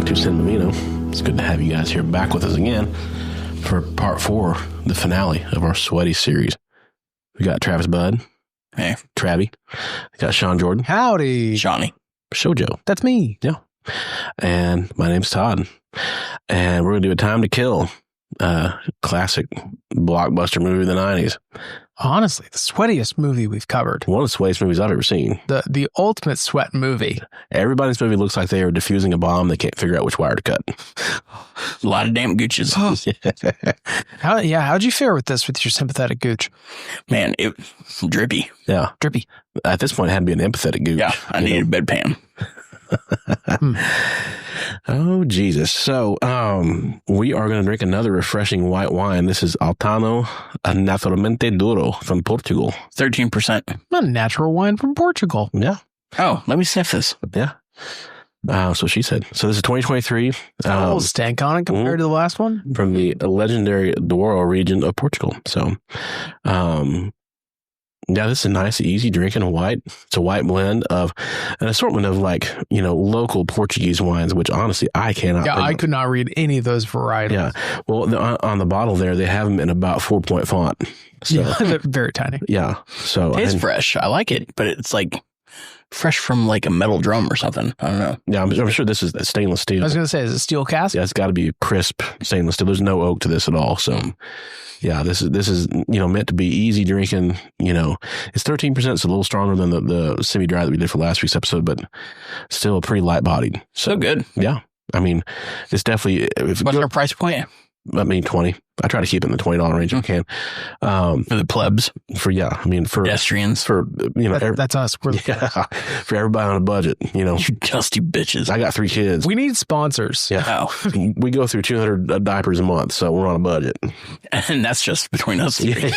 back to San Bambino. It's good to have you guys here back with us again for part 4, the finale of our Sweatiest series. We got Travis Budd. Hey. Travie. We got Sean Jordan. Howdy. Johnny. Shoujo. That's me. Yeah. And my name's Todd. And we're going to do A Time to Kill, classic blockbuster movie of the 90s. Honestly, the sweatiest movie we've covered. One of the sweatiest movies I've ever seen. The ultimate sweat movie. Everybody's movie looks like they are defusing a bomb. They can't figure out which wire to cut. A lot of damn gooches. How'd you fare with this with your sympathetic gooch? Man, it was drippy. Yeah. Drippy. At this point, it had to be an empathetic gooch. Yeah, I needed a bedpan. Oh, Jesus. So, we are going to drink another refreshing white wine. This is Altano Naturalmente Duro from Portugal. 13%. A natural wine from Portugal. Yeah. Oh, let me sniff this. Yeah. So she said. So this is 2023. A little stank on it compared to the last one. From the legendary Douro region of Portugal. So, yeah, this is a nice, easy drinking white. It's a white blend of an assortment of local Portuguese wines, which honestly I cannot. Yeah, I could not read any of those varietals. Yeah. Well, on the bottle there, they have them in about 4-point font. So, yeah, they're very tiny. Yeah. So it's fresh. I like it, but it's like fresh from like a metal drum or something. I don't know. Yeah, I'm sure this is stainless steel. I was going to say, is it steel cask? Yeah, it's got to be crisp stainless steel. There's no oak to this at all. So, yeah, this is meant to be easy drinking. It's 13%. It's a little stronger than the semi-dry that we did for last week's episode, but still pretty light-bodied. So good. Yeah. I mean, it's definitely. What's our price point? 20. I try to keep it in the $20 range if I can. For the plebs. For pedestrians. That's us. For everybody on a budget, You dusty bitches. I got 3 kids. We need sponsors. Yeah. Oh. We go through 200 diapers a month, so we're on a budget. And that's just between us. Yeah.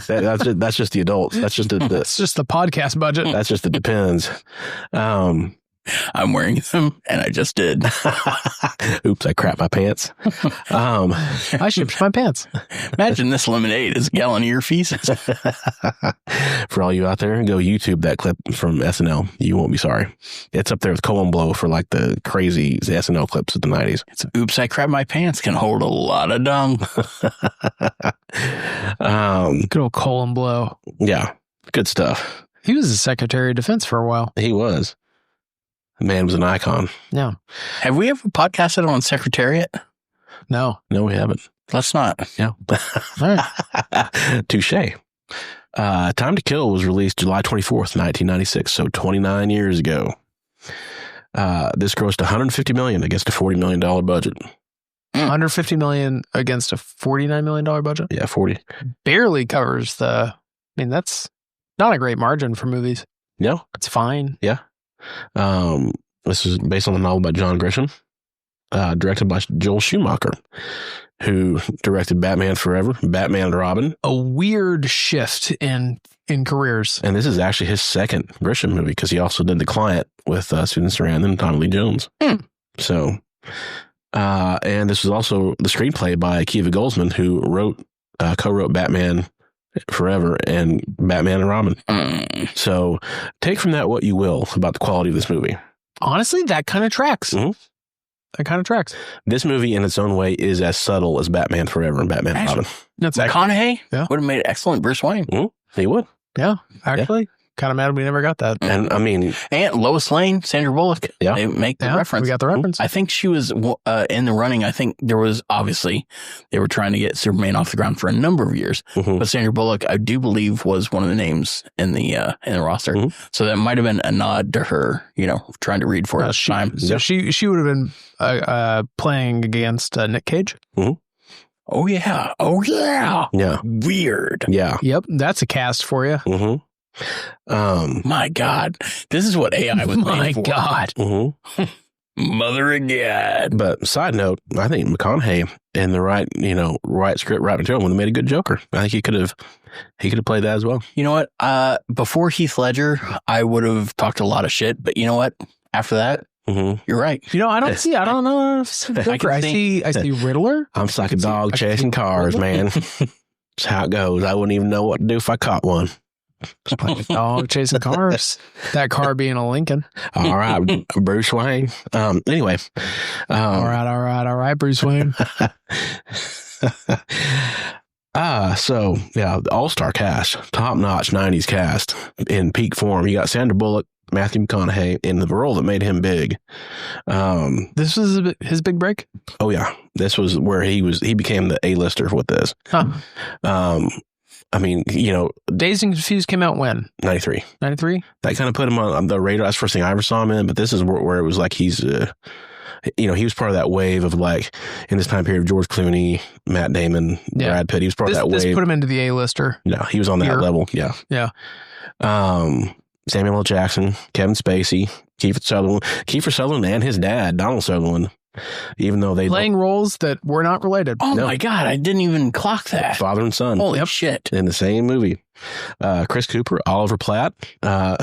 That's just the adults. That's just it's just the podcast budget. That's just the depends. I'm wearing them, and I just did. Oops, I crapped my pants. I shipped my pants. Imagine this lemonade is a gallon of your feces. For all you out there, go YouTube that clip from SNL. You won't be sorry. It's up there with Colin Blow for like the crazy SNL clips of the 90s. It's oops, I crapped my pants can hold a lot of dung. Good old Colin Blow. Yeah, good stuff. He was the Secretary of Defense for a while. He was. The man was an icon. Yeah. Have we ever podcasted on Secretariat? No, we haven't. Let's not. Yeah. All right. Touche. Time to Kill was released July 24th, 1996, so 29 years ago. This grossed $150 million against a $40 million budget. $150 million against a $49 million budget? Yeah, 40. Barely covers that's not a great margin for movies. No. It's fine. Yeah. This is based on a novel by John Grisham, directed by Joel Schumacher, who directed Batman Forever, Batman and Robin. A weird shift in careers. And this is actually his second Grisham movie because he also did The Client with Susan Sarandon and Tommy Lee Jones. So, and this was also the screenplay by Akiva Goldsman, who co-wrote Batman Forever and Batman and Robin. So take from that what you will about the quality of this movie. Honestly, that kind of tracks. Mm-hmm. That kind of tracks. This movie in its own way is as subtle as Batman Forever and Batman and Robin. That's McConaughey would have made an excellent Bruce Wayne. He would. Yeah, actually. Kind of mad we never got that. And I mean... And Lois Lane, Sandra Bullock. Yeah. They make the reference. We got the reference. I think she was in the running. I think there was, obviously, they were trying to get Superman off the ground for a number of years. Mm-hmm. But Sandra Bullock, I do believe, was one of the names in the roster. Mm-hmm. So that might have been a nod to her, trying to read for time. So she would have been playing against Nick Cage. Mm-hmm. Oh, yeah. Oh, yeah. Yeah. Weird. Yeah. Yep. That's a cast for you. Mm-hmm. My God, this is what AI was made for. My God. Mm-hmm. Mother of God. But side note, I think McConaughey in the right script, right material would have made a good Joker. I think he could have played that as well. You know what? Before Heath Ledger, I would have talked a lot of shit. But you know what? After that, you're right. I don't know. Joker. I see Riddler. I'm just like a dog chasing cars, man. That's how it goes. I wouldn't even know what to do if I caught one. Just playing a dog chasing cars. That car being a Lincoln. All right, Bruce Wayne. Anyway. All right, Bruce Wayne. So yeah, the all-star cast, top-notch 90s cast in peak form. You got Sandra Bullock, Matthew McConaughey in the role that made him big. This was his big break? Oh yeah. This was where he became the A-lister with this. Huh. I mean, you know, Dazed and Confused came out when? 93. 93? That kind of put him on the radar. That's the first thing I ever saw him in, but this is where it was like he's you know, he was part of that wave of like in this time period, George Clooney, Matt Damon, Brad Pitt. He was part of that wave. This put him into the A-lister. Yeah, he was on that level. Yeah. Yeah. Samuel L. Jackson, Kevin Spacey, Kiefer Sutherland, and his dad, Donald Sutherland. Even though they playing roles that were not related. Oh my God, I didn't even clock that. Father and son. Holy shit. In the same movie. Chris Cooper, Oliver Platt,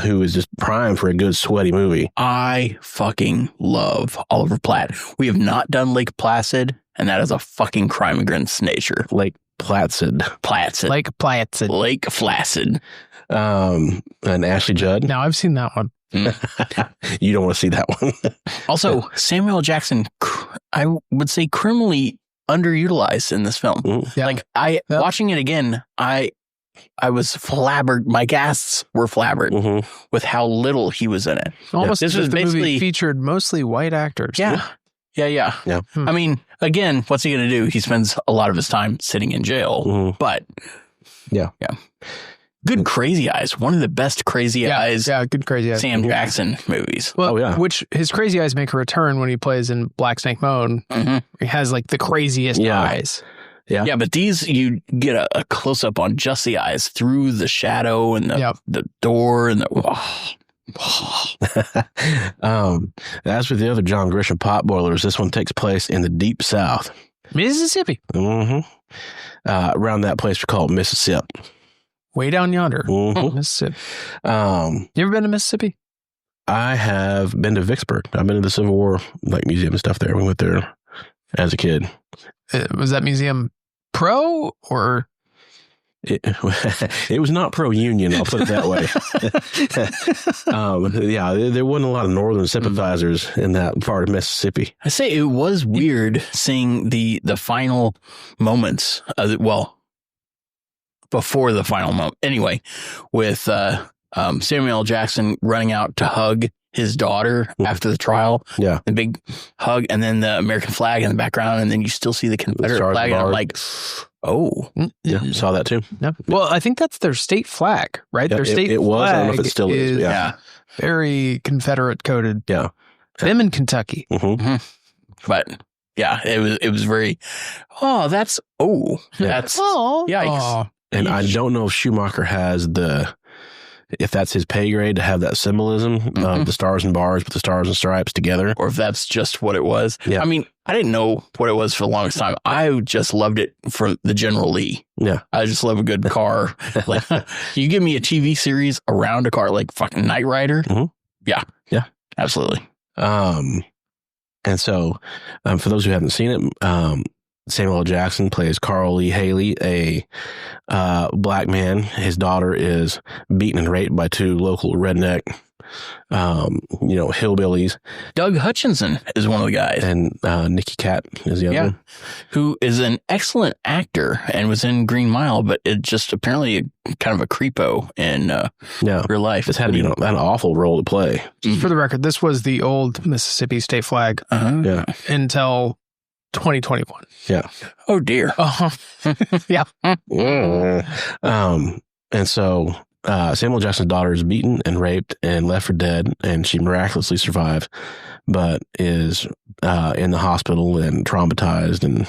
who is just primed for a good sweaty movie. I fucking love Oliver Platt. We have not done Lake Placid, and that is a fucking crime against nature. Lake Placid. Lake Placid. Lake Flaccid. And Ashley Judd. Now I've seen that one. You don't want to see that one. Also, Samuel L. Jackson, I would say criminally underutilized in this film. Yeah. Like watching it again, I was flabbergasted. My gasps were flabbergasted with how little he was in it. Almost this was the movie basically featured mostly white actors. Yeah. I mean, again, what's he going to do? He spends a lot of his time sitting in jail, but yeah. Good Crazy Eyes, one of the best Crazy Eyes. Yeah, good Crazy Eyes. Sam Jackson movies. Well, which his Crazy Eyes make a return when he plays in Black Snake Moan. He has like the craziest eyes. Yeah, but these, you get a close up on just the eyes through the shadow and the door and as with the other John Grisham pot boilers, this one takes place in the deep South, Mississippi. Around that place we call Mississippi. Way down yonder. Mississippi. You ever been to Mississippi? I have been to Vicksburg. I've been to the Civil War museum and stuff there. We went there as a kid. Was that museum pro or? It was not pro-union, I'll put it that way. There wasn't a lot of Northern sympathizers in that part of Mississippi. I say it was weird seeing the final moments of before the final moment. Anyway, with Samuel L. Jackson running out to hug his daughter after the trial. Yeah. The big hug, and then the American flag in the background, and then you still see the Confederate flag. And I'm like, oh. Yeah, saw that too. Yeah. Well, I think that's their state flag, right? Yeah, their state it flag was. I don't know if it still is. Yeah. Very Confederate coded. Yeah. Them in Kentucky. But yeah, it was very, that's yikes. And I don't know if Schumacher has if that's his pay grade to have that symbolism of the stars and bars with the stars and stripes together. Or if that's just what it was. Yeah. I mean, I didn't know what it was for the longest time. I just loved it for the General Lee. Yeah. I just love a good car. Like, you give me a TV series around a car like fucking Knight Rider. Yeah. Yeah. Absolutely. And so, for those who haven't seen it, Samuel L. Jackson plays Carl Lee Haley, a black man. His daughter is beaten and raped by two local redneck, hillbillies. Doug Hutchinson is one of the guys. And Nicky Cat is the other one. Who is an excellent actor and was in Green Mile, but it just apparently kind of a creepo in real life. This had to be an awful role to play. For the record, this was the old Mississippi state flag until 2021. Yeah. Oh dear. Yeah. And so Samuel Jackson's daughter is beaten and raped and left for dead, and she miraculously survives, but is in the hospital and traumatized. And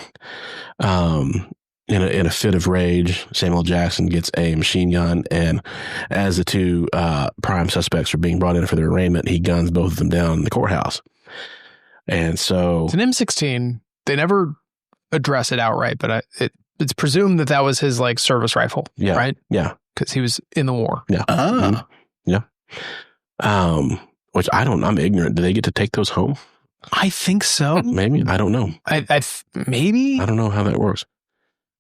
in a fit of rage, Samuel Jackson gets a machine gun, and as the two prime suspects are being brought in for their arraignment, he guns both of them down in the courthouse. And so it's an M16. They never address it outright, but it's presumed that was his service rifle, right? Yeah. Because he was in the war. Yeah. Yeah. Which I'm ignorant. Do they get to take those home? I think so. Maybe. I don't know. Maybe. I don't know how that works.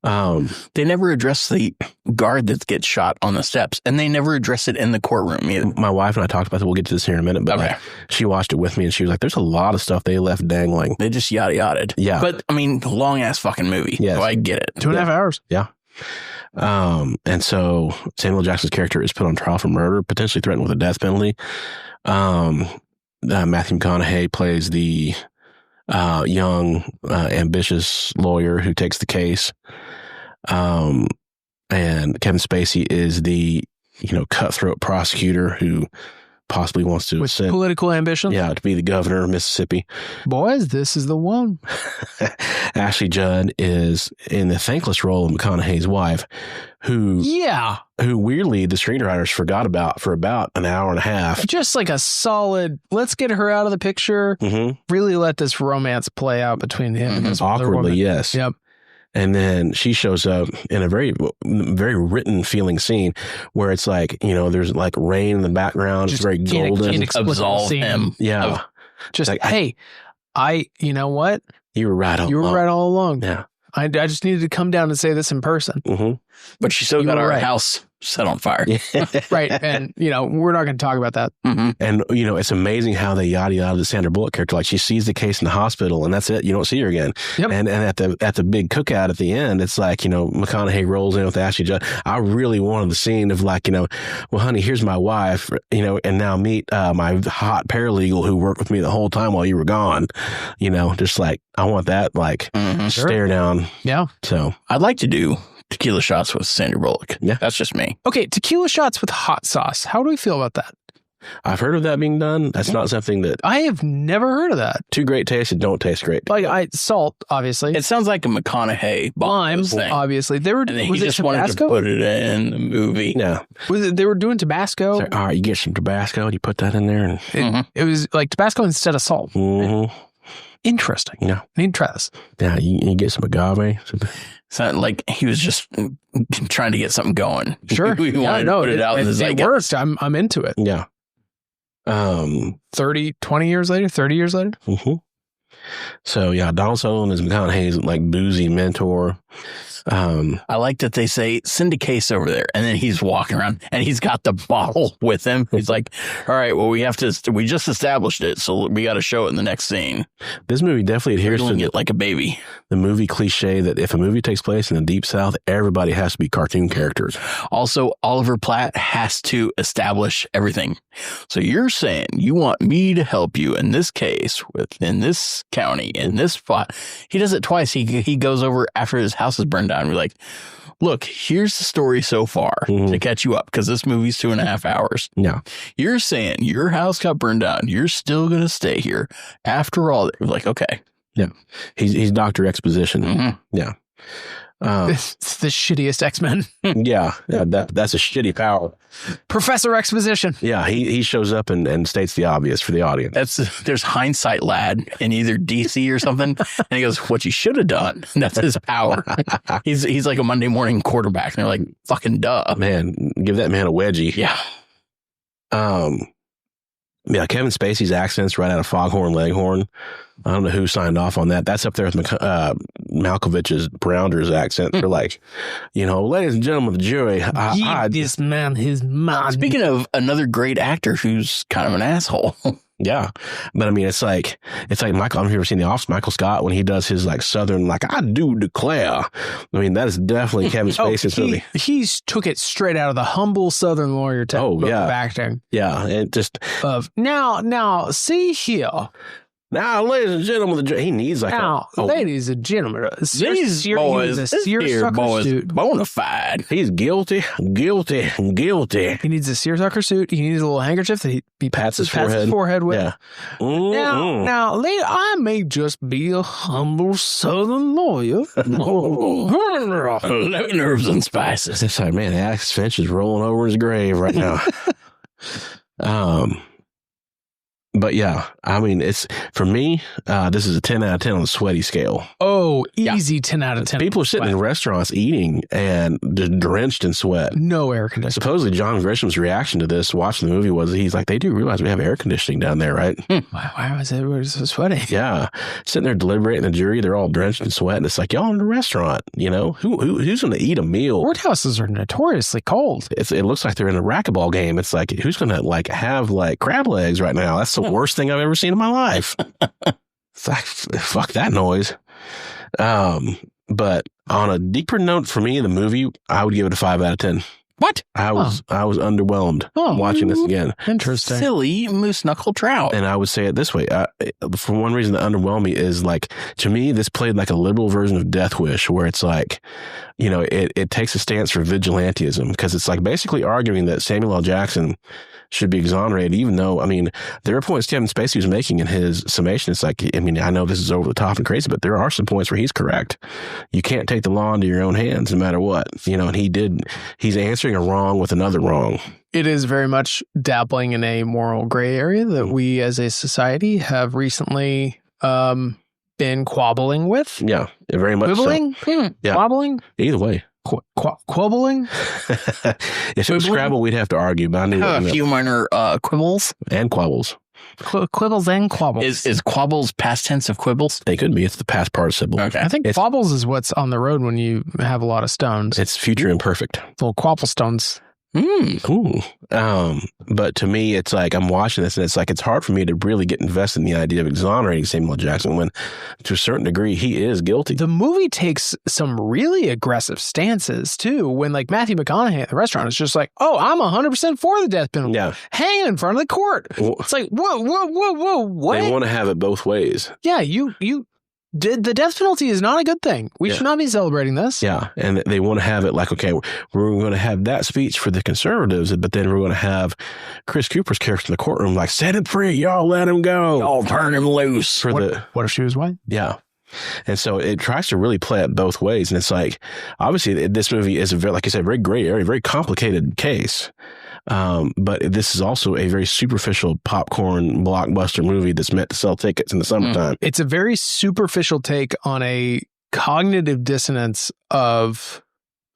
They never address the guard that gets shot on the steps, and they never address it in the courtroom either. My wife and I talked about it. We'll get to this here in a minute, but Okay. she watched it with me, and she was like, "There's a lot of stuff they left dangling." They just yada yada. Yeah. But I mean, long ass fucking movie. Yes. So I get it. 2.5 hours. Yeah. And so Samuel Jackson's character is put on trial for murder, potentially threatened with a death penalty. Matthew McConaughey plays the young, ambitious lawyer who takes the case. And Kevin Spacey is the, cutthroat prosecutor who possibly wants to With political ambition. to be the governor of Mississippi. Boys, this is the one. Ashley Judd is in the thankless role of McConaughey's wife, who weirdly the screenwriters forgot about for about an hour and a half. Just like a solid, let's get her out of the picture. Mm-hmm. Really let this romance play out between him and this other Awkwardly, woman. yes. Yep. And then she shows up in a very, very written feeling scene where it's like, there's like rain in the background. Just it's very golden. Absolve him. Yeah. Just, like, hey, you know what? You were right all You were along. right all along. Yeah. I just needed to come down and say this in person. Mm-hmm. But she still You got were our right. house set on fire. Right. And, we're not going to talk about that. Mm-hmm. And, it's amazing how they yada yada the Sandra Bullock character. Like she sees the case in the hospital and that's it. You don't see her again. Yep. And at the big cookout at the end, it's like, McConaughey rolls in with Ashley Judd. I really wanted the scene of like, well, honey, here's my wife, and now meet my hot paralegal who worked with me the whole time while you were gone. Just like, I want that like stare down. Yeah. So I'd like to do tequila shots with Sandra Bullock. Yeah. That's just me. Okay. Tequila shots with hot sauce. How do we feel about that? I've heard of that being done. That's not something that I have never heard of that. too great taste and don't taste great. Like salt, obviously. It sounds like a McConaughey lime, thing. obviously. They were. And then Was he it just wanted to Tabasco? put it in the movie. Yeah. They were doing Tabasco. So, all right, you get some Tabasco and you put that in there. And It was like Tabasco instead of salt. mm-hmm. Interesting. Yeah. I need to try this. Yeah, you get some agave. So like he was just trying to get something going. Sure. We wanted to put it out in the It zeitgeist. worked. I'm into it. Yeah. 20 years later, 30 years later. Mm-hmm. So yeah, Donald Sutherland is McConaughey's like boozy mentor. I like that they say, send a case over there. And then he's walking around and he's got the bottle with him. He's like, all right, well, we just established it. So we got to show it in the next scene. This movie definitely adheres to it like a baby. the movie cliche that if a movie takes place in the Deep South, everybody has to be cartoon characters. Also, Oliver Platt has to establish everything. So you're saying you want me to help you in this case, in this county, in this spot. He does it twice. He goes over after his house is burned down. We're like, look, here's the story so far to catch you up because this movie's 2.5 hours. Yeah. You're saying your house got burned down. You're still going to stay here. After all, we're like, okay. Yeah. He's Dr. Exposition. Mhm. Yeah. It's the shittiest X-Men. Yeah. That's a shitty power. Professor Exposition. Yeah. He shows up and states the obvious for the audience. There's hindsight lad in either DC or something. And he goes, what you should have done. That's his power. He's like a Monday morning quarterback. And they're like, fucking duh. Man, give that man a wedgie. Yeah. Yeah, Kevin Spacey's accent's right out of Foghorn Leghorn. I don't know who signed off on that. That's up there with Malkovich's Brownder's accent. They're like, ladies and gentlemen of the jury, Give this man his mind. Speaking of another great actor who's kind of an asshole. yeah. But I mean, it's like Michael, I don't know if you've ever seen The Office, Michael Scott, when he does his like Southern, like, I do declare. I mean, that is definitely Kevin Spacey's movie. He's took it straight out of the humble Southern lawyer type of acting. Yeah. It just. Now, see here. Now, ladies and gentlemen, of the jury, he needs like ladies and gentlemen, These boys, this here boy is bona fide. He's guilty. He needs a seersucker suit. He needs a little handkerchief that he pats his forehead with. Yeah. Now, lady, I may just be a humble Southern lawyer. 11 herbs and spices. It's like, man, Alex Finch is rolling over his grave right now. But yeah, I mean, it's for me, this is a 10 out of 10 on the sweaty scale. Oh, easy 10 out of 10. People are sitting in restaurants eating and just drenched in sweat. No air conditioning. Supposedly, John Grisham's reaction to this, watching the movie, was he's like, they do realize we have air conditioning down there, right? Why was everybody so sweaty? Yeah. Sitting there deliberating the jury, they're all drenched in sweat. And it's like, y'all in a restaurant, you know? Who's going to eat a meal? Courthouses are notoriously cold. It looks like they're in a racquetball game. It's like, who's going to like have like crab legs right now? That's the worst thing I've ever seen in my life. It's like, fuck that noise. But on a deeper note, for me, the movie, I would give it a 5 out of 10. What? I was underwhelmed watching this again. Interesting. Silly moose knuckle trout. And I would say it this way. For one reason that underwhelmed me is like, to me, this played like a liberal version of Death Wish, where it's like, you know, it takes a stance for vigilantism, because it's like basically arguing that Samuel L. Jackson should be exonerated, even though, I mean, there are points Kevin Spacey was making in his summation. It's like, I mean, I know this is over the top and crazy, but there are some points where he's correct. You can't take the law into your own hands no matter what, you know, and he's answering a wrong with another wrong. It is very much dabbling in a moral gray area that we as a society have recently been quabbling with. Yeah, very much Quibbling? so. Yeah. Quabbling? Either way. Quabbling? If it was Scrabble, we'd have to argue. But I knew A few minor quibbles. And quabbles. Quibbles and quabbles. Is quabbles past tense of quibbles? They could be. It's the past participle. Okay. I think quabbles is what's on the road when you have a lot of stones. It's future imperfect. Little quabble stones. Ooh. But to me, it's like I'm watching this and it's like it's hard for me to really get invested in the idea of exonerating Samuel L. Jackson when, to a certain degree, he is guilty. The movie takes some really aggressive stances, too, when like Matthew McConaughey at the restaurant is just like, oh, I'm 100% for the death penalty. Yeah. Hanging in front of the court. It's like, whoa, what? They want to have it both ways. Yeah, you did. The death penalty is not a good thing. We should not be celebrating this. Yeah, and they want to have it like, okay, we're going to have that speech for the conservatives, but then we're going to have Chris Cooper's character in the courtroom like, set him free, y'all let him go. Y'all turn him loose. What if she was white? Yeah. And so it tries to really play it both ways. And it's like, obviously, this movie is, like I said, very gray area, very complicated case. But this is also a very superficial popcorn blockbuster movie that's meant to sell tickets in the summertime. It's a very superficial take on a cognitive dissonance of,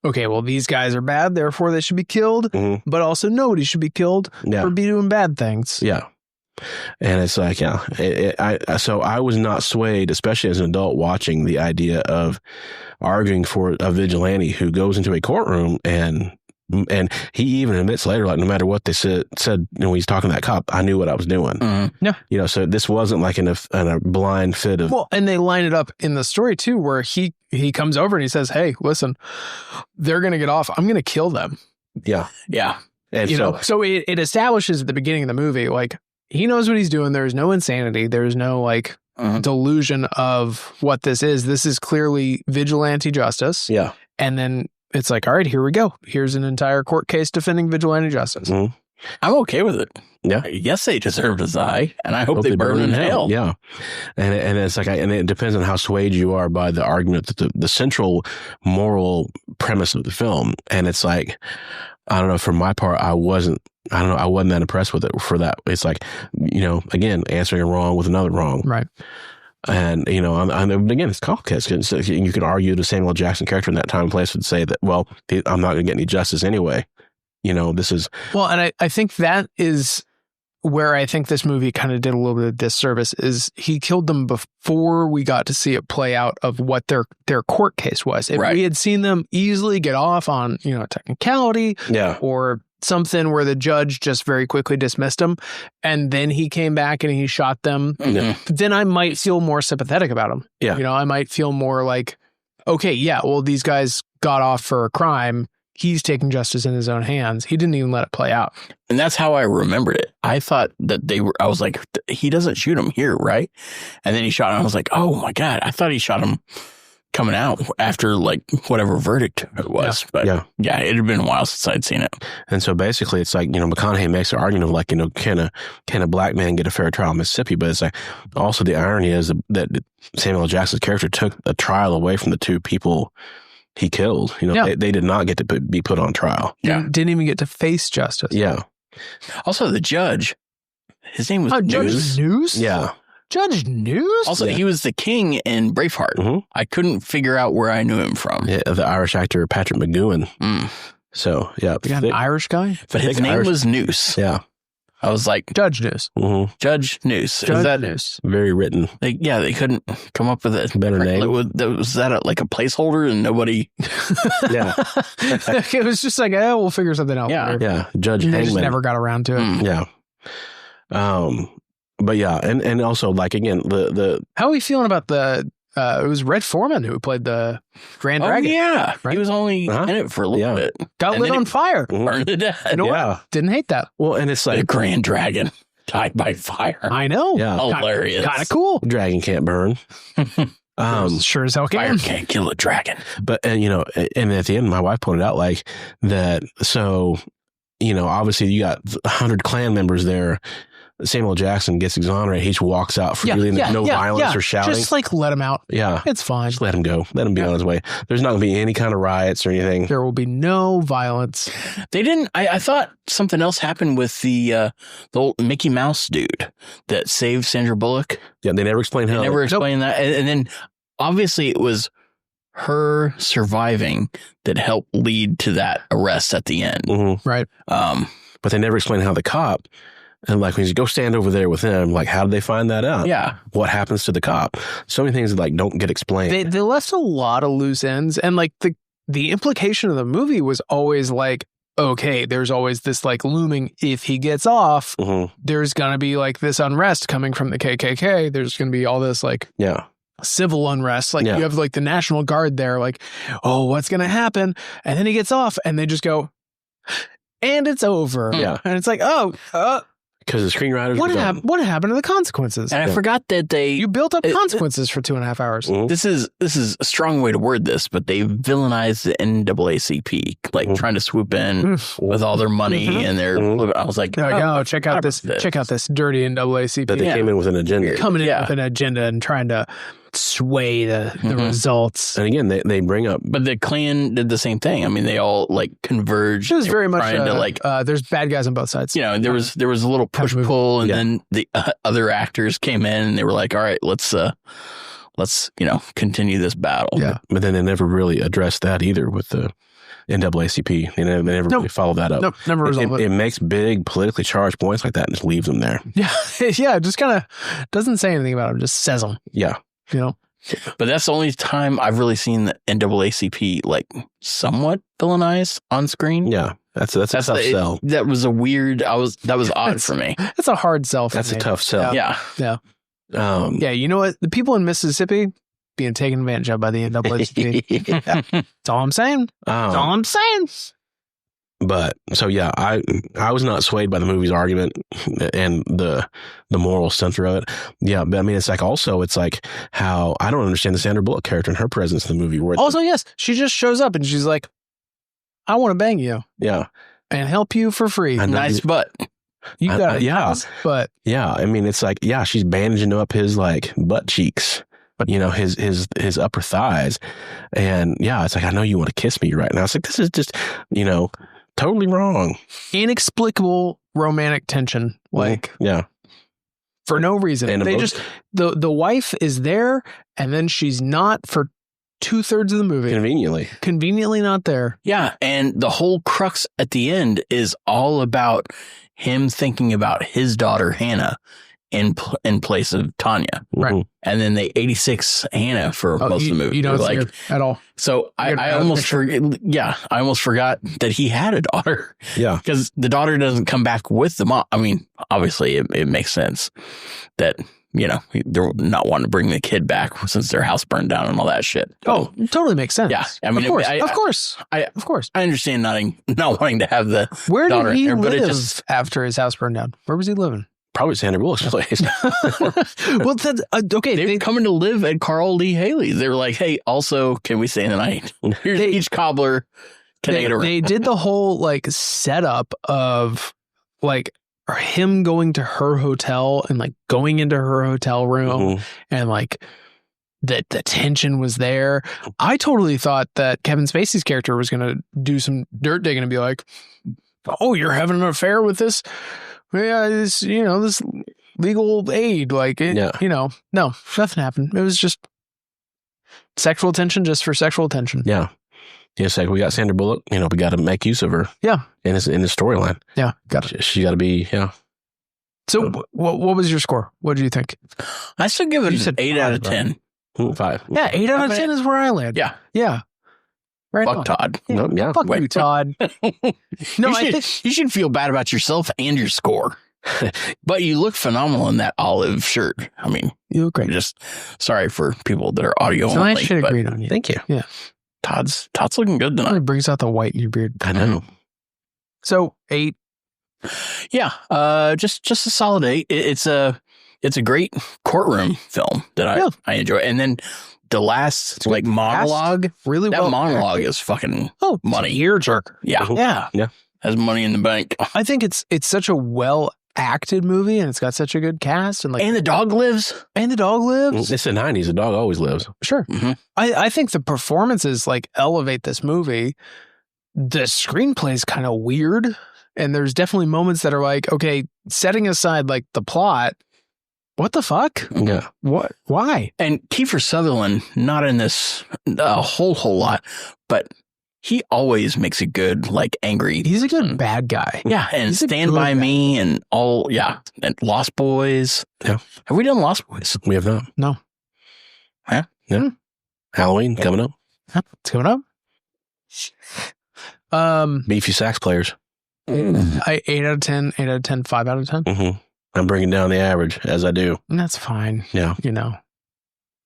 okay, well, these guys are bad, therefore they should be killed, but also nobody should be killed for doing bad things. Yeah. And it's like, so I was not swayed, especially as an adult, watching the idea of arguing for a vigilante who goes into a courtroom and he even admits later, like, no matter what they said, when he's talking to that cop, I knew what I was doing. Yeah. You know, so this wasn't like in a blind fit of. Well, and they line it up in the story too, where he comes over and he says, hey, listen, they're going to get off. I'm going to kill them. Yeah. Yeah. And so it establishes at the beginning of the movie, like, he knows what he's doing. There's no insanity. There's no like delusion of what this is. This is clearly vigilante justice. Yeah. And then it's like, all right, here we go. Here's an entire court case defending vigilante justice. I'm okay with it. Yeah. Yes, they deserve to die, and I hope they burn in hell. Yeah. And it's like, and it depends on how swayed you are by the argument that the central moral premise of the film. And it's like, I don't know, for my part, I wasn't that impressed with it for that. It's like, you know, again, answering a wrong with another wrong. Right. And, you know, again, it's complicated. You could argue the Samuel L. Jackson character in that time and place would say that, well, I'm not going to get any justice anyway. You know, this is. Well, and I think that is where I think this movie kind of did a little bit of disservice, is he killed them before we got to see it play out of what their court case was. If we had seen them easily get off on, you know, a technicality or something where the judge just very quickly dismissed him and then he came back and he shot them, then I might feel more sympathetic about him. Yeah. You know, I might feel more like, okay, yeah, well, these guys got off for a crime. He's taking justice in his own hands. He didn't even let it play out. And that's how I remembered it. I thought that I was like, he doesn't shoot him here, right? And then he shot him. I was like, oh my God, I thought he shot him coming out after like whatever verdict it was. But yeah, it had been a while since I'd seen it. And so basically it's like, you know, McConaughey makes an argument of like, you know, can a black man get a fair trial in Mississippi? But it's like, also the irony is that Samuel L. Jackson's character took a trial away from the two people he killed. You know, they did not get to be put on trial. Yeah. Didn't even get to face justice. Yeah. Also, the judge, his name was Judge Noose? Yeah. Judge Noose? Also, he was the king in Braveheart. Mm-hmm. I couldn't figure out where I knew him from. Yeah, the Irish actor Patrick McGoohan. So, yeah. You got an Irish guy? But his name was Noose. Yeah. I was like, Judge Noose. Mm-hmm. Judge Noose. Judge Noose. Very written. They couldn't come up with a better name. Was that like a placeholder and nobody? Yeah. It was just like, we'll figure something out. Yeah. Later. Yeah. Judge And they Hangman. just never got around to it. Yeah. But yeah, and also like again the How are we feeling about the? It was Red Foreman who played the Grand Dragon. Yeah, right? He was only in it for a little bit. Got And lit then on fire. Burned to death. You know Yeah. what? Didn't hate that. well, and it's The like Grand Dragon died by fire. I know. Yeah. Hilarious. Kind of cool. dragon can't burn. Sure as hell Fire can. can't kill a dragon. But and you know, and at the end, my wife pointed out like that. So you know, obviously you got 100 Klan members there. Samuel Jackson gets exonerated. He just walks out freely, no violence or shouting. Just like let him out. Yeah, It's fine. just let him go. Let him be on his way. There's not going to be any kind of riots or anything. There will be no violence. They didn't. I thought something else happened with the old Mickey Mouse dude that saved Sandra Bullock. Yeah, they never explain how. They never explained that. And then obviously it was her surviving that helped lead to that arrest at the end. Mm-hmm. Right. But they never explain how the cop. And like when you go stand over there with him, like how did they find that out? Yeah. What happens to the cop? So many things that like don't get explained. They left a lot of loose ends. And like the implication of the movie was always like, okay, there's always this like looming, if he gets off, there's going to be like this unrest coming from the KKK. There's going to be all this like civil unrest. Like you have like the National Guard there, like, oh, what's going to happen? And then he gets off and they just go, and it's over. Yeah. And it's like, because the screenwriters. what happened to the consequences? And I forgot that You built up consequences for 2.5 hours. This is a strong way to word this, but they villainized the NAACP, like trying to swoop in with all their money and their. I was like, check out this dirty NAACP. That they came in with an agenda. Coming in with an agenda and trying to sway the results. And again, they bring up. But the Klan did the same thing. I mean, they all like converged. It was very much trying to like. There's bad guys on both sides. You know, there was a little push pull, and then the other actors came in, and they were like, "All right, let's continue this battle." Yeah, but then they never really addressed that either with the NAACP. They never really followed that up. Nope, never resolved it makes big politically charged points like that and just leaves them there. Yeah, yeah, just kind of doesn't say anything about them, just says them. Yeah. You know? But that's the only time I've really seen the NAACP like somewhat villainized on screen. Yeah. That's a tough sell. That was a weird, that was odd for me. It's a hard sell for That's me. a tough sell. Yeah. Yeah. Yeah, you know what? The people in Mississippi being taken advantage of by the NAACP. That's all I'm saying. That's all I'm saying. But so yeah, I was not swayed by the movie's argument and the moral center of it. Yeah, but I mean, it's like how I don't understand the Sandra Bullock character and her presence in the movie. Where also, yes, she just shows up and she's like, "I want to bang you, yeah, and help you for free." Nice butt. You got but yeah, I mean, it's like she's bandaging up his like butt cheeks. But you know, his upper thighs, and yeah, it's like, I know you want to kiss me right now. It's like, this is just, totally wrong. Inexplicable romantic tension, like for no reason. And they just the wife is there, and then she's not for 2/3 of the movie. Conveniently not there. Yeah, and the whole crux at the end is all about him thinking about his daughter Hannah in place of Tanya, right? And then they 86 Hannah for most of the movie. You don't see her at all. So I almost forgot that he had a daughter. Yeah, because the daughter doesn't come back with the mom. I mean, obviously it makes sense that they're not wanting to bring the kid back since their house burned down and all that shit. Oh, it totally makes sense. Yeah, I mean, of course. I understand not wanting to have the Where daughter did he in there, live but it just after his house burned down? Where was he living? Probably Sandra Bullock's place. Well, that's, okay. They're coming to live at Carl Lee Haley's. They were like, hey, also, can we stay the night? Here's each cobbler. They did the whole like setup of like him going to her hotel and like going into her hotel room and like the tension was there. I totally thought that Kevin Spacey's character was going to do some dirt digging and be like, oh, you're having an affair with this this this legal aid, like no, nothing happened. It was just sexual tension, just for sexual tension. Yeah. It's like we got Sandra Bullock. We got to make use of her. Yeah. In the storyline. Yeah. Got it. She got to be. Yeah. So what was your score? What did you think? I still give it an 8 out of 10. 5. Yeah, 8 out of 10 is where I land. Yeah. Yeah. Right. Fuck Todd. Yeah. Yeah. Fuck you, Todd. No, you should feel bad about yourself and your score. But you look phenomenal in that olive shirt. I mean, you look great. Just sorry for people that are audio only. I should have agreed on you. Thank you. Yeah. Todd's looking good tonight. It brings out the white in your beard. I know. So 8. Yeah. Just a solid 8. It's a great courtroom film that I enjoy. And then the last monologue, really that well monologue acted. is fucking money. Tearjerker. Yeah. Yeah. Yeah. Has money in the bank. I think it's such a well acted movie, and it's got such a good cast, and the dog lives. And the dog lives. It's the 90s. The dog always lives. Sure. Mm-hmm. I think the performances elevate this movie. The screenplay is kind of weird, and there's definitely moments that are like, okay, setting aside the plot, what the fuck? Yeah. What? Why? And Kiefer Sutherland, not in this a whole lot, but he always makes a good, angry. He's a good bad guy. Yeah, and Stand By Me and all, and Lost Boys. Yeah. Have we done Lost Boys? We have not. No. Yeah? Yeah. Halloween coming up. It's coming up. Beefy sax players. 8 out of 10, 8 out of 10, 5 out of 10. Mm-hmm. I'm bringing down the average as I do. And that's fine. Yeah.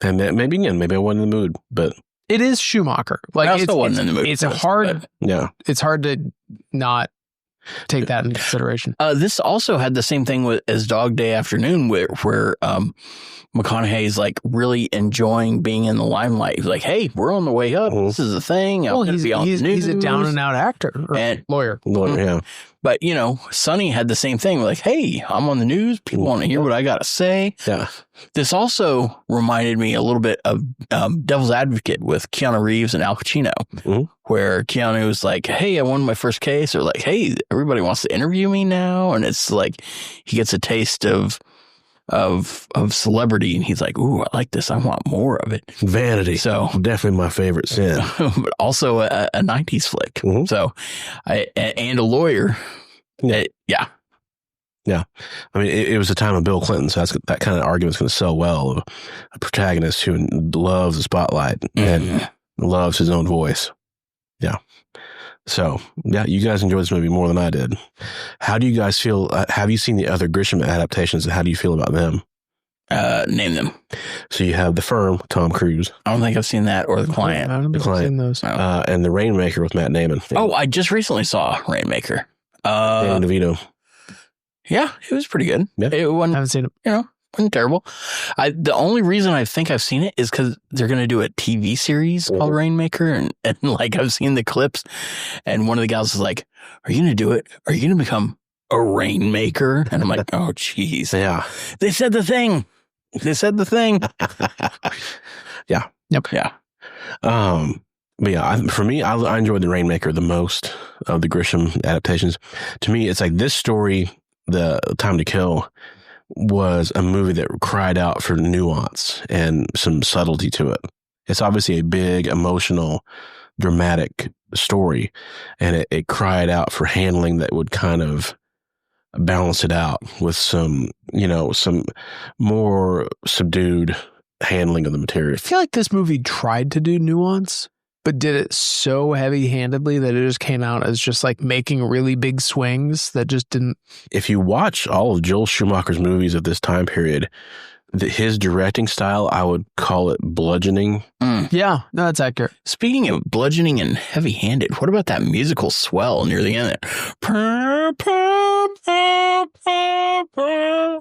And maybe I wasn't in the mood, but it is Schumacher. I still wasn't in the mood. It's hard. Yeah. It's hard to not take that into consideration. This also had the same thing as Dog Day Afternoon, where McConaughey is really enjoying being in the limelight. He's like, "Hey, we're on the way up. Mm-hmm. This is a thing. I'm going to be on the news." He's a down and out actor and lawyer. Yeah. But Sonny had the same thing. Hey, I'm on the news. People want to hear what I got to say. Yeah. This also reminded me a little bit of Devil's Advocate with Keanu Reeves and Al Pacino, where Keanu was like, "Hey, I won my first case," or "Hey, everybody wants to interview me now," and it's he gets a taste of celebrity, and he's like, "Ooh, I like this. I want more of it." Vanity. So definitely my favorite sin, but also a 90s flick. Mm-hmm. So, and a lawyer. Yeah. I mean, it was the time of Bill Clinton, so that kind of argument's going to sell well. Of a protagonist who loves the spotlight and loves his own voice. Yeah. So, yeah, you guys enjoyed this movie more than I did. How do you guys feel? Have you seen the other Grisham adaptations, and how do you feel about them? Name them. So you have The Firm, Tom Cruise. I don't think I've seen that, or The Client. I don't think I've seen those. And The Rainmaker with Matt Damon. Oh, I just recently saw Rainmaker. Dan DeVito. Yeah, it was pretty good. I Yeah. haven't seen it. Wasn't terrible. The only reason I think I've seen it is because they're going to do a TV series called Rainmaker, and I've seen the clips, and one of the gals is like, "Are you going to do it? Are you going to become a rainmaker?" And I'm like, "Oh, jeez." Yeah. They said the thing. Yeah. Yep. Yeah. But yeah, for me, I enjoyed The Rainmaker the most of the Grisham adaptations. To me, it's this story, The Time to Kill, was a movie that cried out for nuance and some subtlety to it. It's obviously a big, emotional, dramatic story, and it cried out for handling that would kind of balance it out with some more subdued handling of the material. I feel like this movie tried to do nuance, but did it so heavy-handedly that it just came out as just making really big swings that just didn't. If you watch all of Joel Schumacher's movies of this time period, his directing style, I would call it bludgeoning. Yeah, no, that's accurate. Speaking of bludgeoning and heavy-handed, what about that musical swell near the end?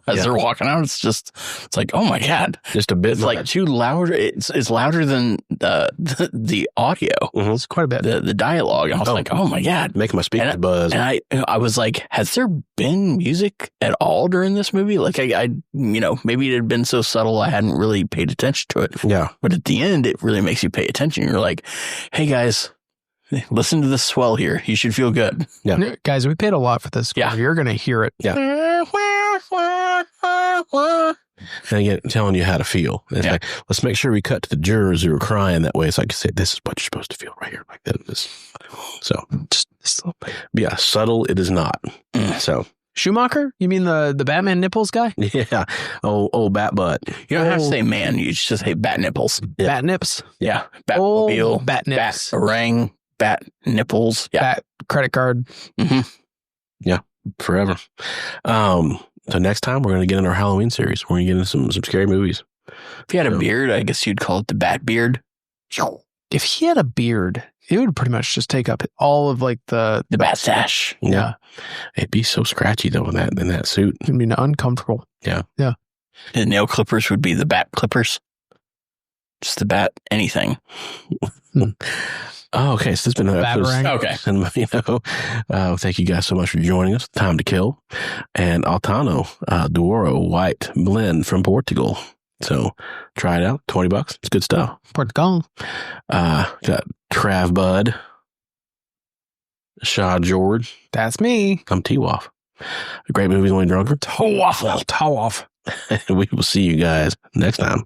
As they're walking out, it's like, oh my God. Just a bit. It's too loud. It's louder than the audio. Mm-hmm. It's quite a bit. The dialogue. And I was like, oh my God. Making my speakers buzz. And I was like, has there been music at all during this movie? I maybe it had been so subtle I hadn't really paid attention to it. Yeah. But at the end, it really makes you pay attention. You're like, hey guys, listen to the swell here. You should feel good. Yeah. Guys, we paid a lot for this. Yeah. You're going to hear it. Yeah. And again, telling you how to feel. It's like, let's make sure we cut to the jurors who are crying that way. So I can say, this is what you're supposed to feel right here, like that. So, just a little bit. Yeah, subtle. It is not. So. Schumacher? You mean the Batman nipples guy? Yeah. Oh, bat butt. You don't have to say man. You just say bat nipples. Yeah. Bat nips? Yeah. Batmobile. Bat nips. Bat ring. Bat nipples. Yeah. Bat credit card. Mm-hmm. Yeah. Forever. So next time we're going to get into our Halloween series. We're going to get into some scary movies. If you had a beard, I guess you'd call it the Bat Beard. If he had a beard, it would pretty much just take up all of like the bat sash. Yeah. It'd be so scratchy though in that suit. It'd be uncomfortable. Yeah. Yeah. The nail clippers would be the bat clippers. Just the bat anything. Oh, okay. So this has been another episode. Okay. And, thank you guys so much for joining us. Time to Kill and Altano Douro White Blend from Portugal. So try it out. $20. It's good stuff. Portugal. Got Trav Bud, Shaw George. That's me. I'm T-Waff. Great movies, only drunker. Toe off. And we will see you guys next time.